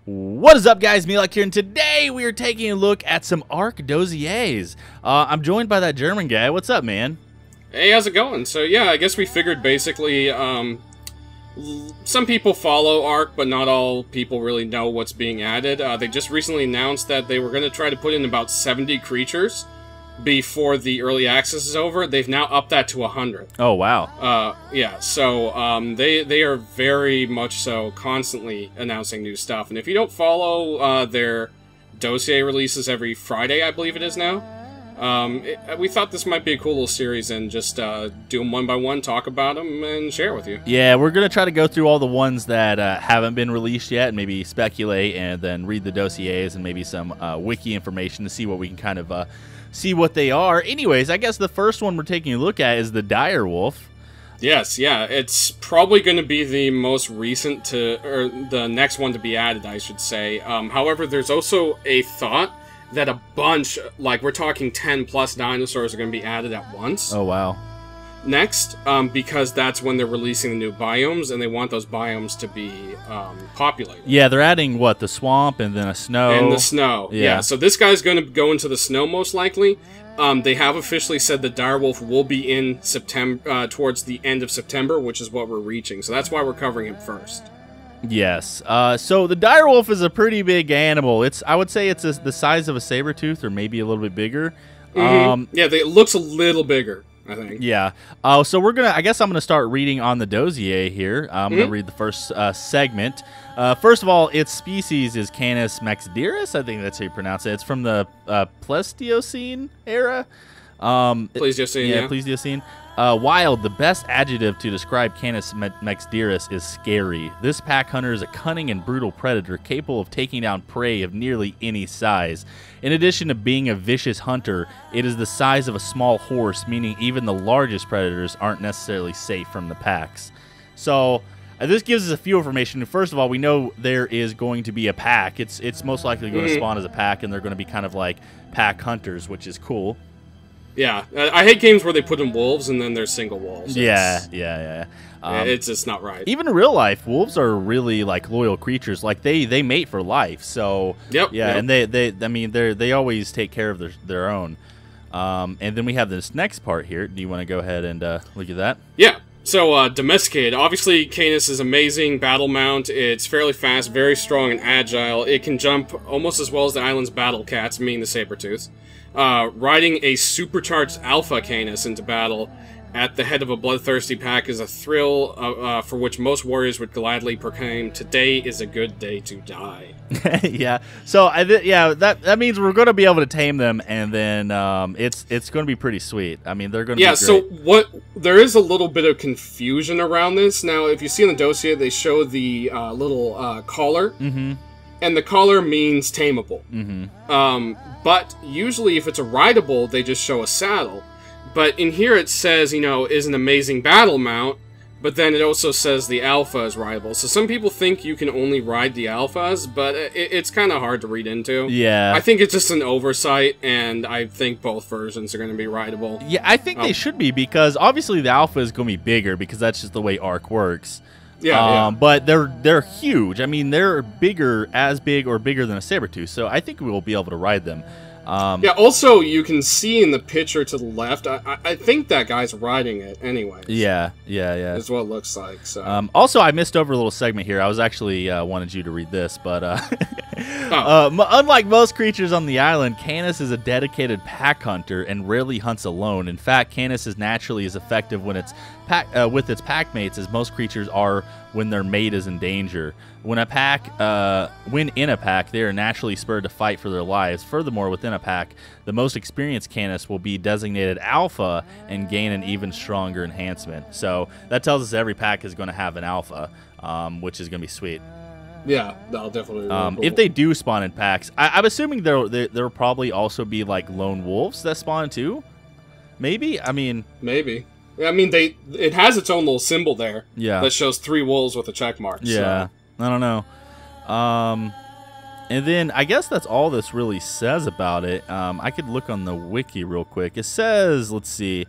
What is up, guys? Meatylock here, and today we are taking a look at some Ark Dossiers. I'm joined by that German guy. What's up, man? Hey, how's it going? So yeah, I guess we figured basically some people follow Ark, but not all people really know what's being added. They just recently announced that they were going to try to put in about 70 creatures before the early access is over. They've now upped that to 100. Oh, wow. Yeah, so they are very much so constantly announcing new stuff. And if you don't follow their dossier releases every Friday, I believe it is now, we thought this might be a cool little series and just do them one by one, talk about them, and share with you. Yeah, we're going to try to go through all the ones that haven't been released yet and maybe speculate and then read the dossiers and maybe some wiki information to see what we can kind of see what they are. Anyways, I guess the first one we're taking a look at is the direwolf. Yes, yeah, it's probably going to be the most recent or the next one to be added, I should say. However, there's also a thought that a bunch, like we're talking 10 plus dinosaurs, are going to be added at once. Oh, wow. Next, because that's when they're releasing the new biomes, and they want those biomes to be populated. Yeah, they're adding, what, the swamp and then a snow? And the snow, yeah. So this guy's going to go into the snow, most likely. They have officially said the direwolf will be in September, towards the end of September, which is what we're reaching. So that's why we're covering him first. Yes. So the direwolf is a pretty big animal. I would say it's the size of a saber-tooth or maybe a little bit bigger. Yeah, it looks a little bigger, I think. Yeah. So I guess I'm gonna start reading on the dossier here. I'm gonna read the first segment. First of all, its species is Canis maxdirus. I think that's how you pronounce it. It's from the Pleistocene era. Pleistocene, yeah. Pleistocene. Wild, the best adjective to describe Canis maxdirus is scary. This pack hunter is a cunning and brutal predator capable of taking down prey of nearly any size. In addition to being a vicious hunter, it is the size of a small horse, meaning even the largest predators aren't necessarily safe from the packs. So this gives us a few information. First of all, we know there is going to be a pack. It's most likely going to spawn as a pack, and they're going to be kind of like pack hunters, which is cool. Yeah, I hate games where they put in wolves and then there's single wolves. Yeah. It's just not right. Even in real life, wolves are really like loyal creatures. Like they mate for life. So and they always take care of their own. And then we have this next part here. Do you want to go ahead and look at that? Yeah. So domesticated. Obviously, Canis is amazing battle mount. It's fairly fast, very strong and agile. It can jump almost as well as the island's battle cats, meaning the saber-tooth. Riding a supercharged alpha Canis into battle at the head of a bloodthirsty pack is a thrill for which most warriors would gladly proclaim, "Today is a good day to die." Yeah. So that means we're going to be able to tame them, and then it's going to be pretty sweet. I mean, they're going to be great. So there is a little bit of confusion around this. Now, if you see in the dossier, they show the little collar. And the collar means tameable. But usually if it's a rideable, they just show a saddle. But in here it says, is an amazing battle mount, but then it also says the alpha is rideable. So some people think you can only ride the alphas, but it's kind of hard to read into. Yeah. I think it's just an oversight, and I think both versions are going to be rideable. Yeah, I think they should be, because obviously the alpha is going to be bigger, because that's just the way Ark works. Yeah, But they're huge. I mean, they're as big or bigger than a saber-tooth, so I think we will be able to ride them. Yeah, also, you can see in the picture to the left, I think that guy's riding it anyways. Yeah. Is what it looks like, so. Also, I missed over a little segment here. I was actually wanted you to read this, but unlike most creatures on the island, Canis is a dedicated pack hunter and rarely hunts alone. In fact, Canis is naturally as effective when with its pack mates as most creatures are when their mate is in danger. When in a pack, they are naturally spurred to fight for their lives. Furthermore, within a pack, the most experienced Canis will be designated alpha and gain an even stronger enhancement. So that tells us every pack is going to have an alpha, which is going to be sweet. Yeah, that'll definitely be cool. If they do spawn in packs, I'm assuming there'll probably also be like lone wolves that spawn too. Maybe? I mean... Maybe. I mean, it has its own little symbol there. Yeah. That shows 3 wolves with a check mark. Yeah. So. I don't know. And then I guess that's all this really says about it. I could look on the wiki real quick. It says, let's see,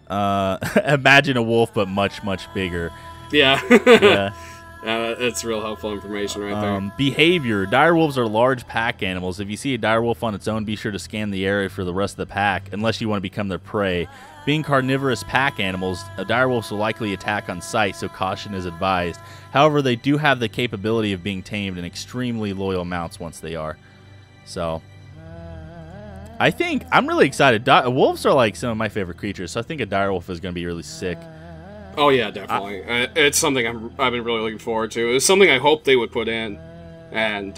imagine a wolf but much, much bigger. Yeah. Yeah. It's real helpful information right there. Behavior. Direwolves are large pack animals. If you see a direwolf on its own, be sure to scan the area for the rest of the pack, unless you want to become their prey. Being carnivorous pack animals, direwolves will likely attack on sight, so caution is advised. However, they do have the capability of being tamed and extremely loyal mounts once they are. So, I think I'm really excited. Wolves are like some of my favorite creatures, so I think a direwolf is going to be really sick. Oh yeah, definitely. It's something I've been really looking forward to. It's something I hoped they would put in, and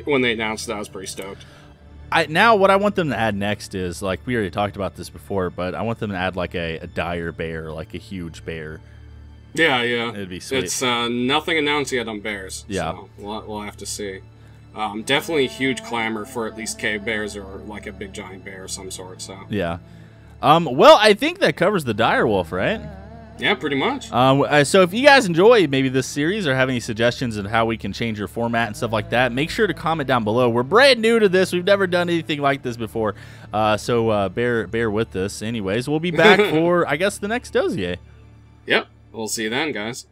when they announced that, I was pretty stoked. Now what I want them to add next is, like, we already talked about this before, but I want them to add like a dire bear, like a huge bear. Yeah. It'd be sweet. It's nothing announced yet on bears. Yeah. So we'll have to see. Definitely huge clamor for at least cave bears or like a big giant bear of some sort. So yeah. Well, I think that covers the direwolf, right? Yeah, pretty much. So if you guys enjoy maybe this series or have any suggestions on how we can change your format and stuff like that, make sure to comment down below. We're brand new to this. We've never done anything like this before. So bear with us. Anyways, we'll be back for, I guess, the next dossier. Yep. We'll see you then, guys.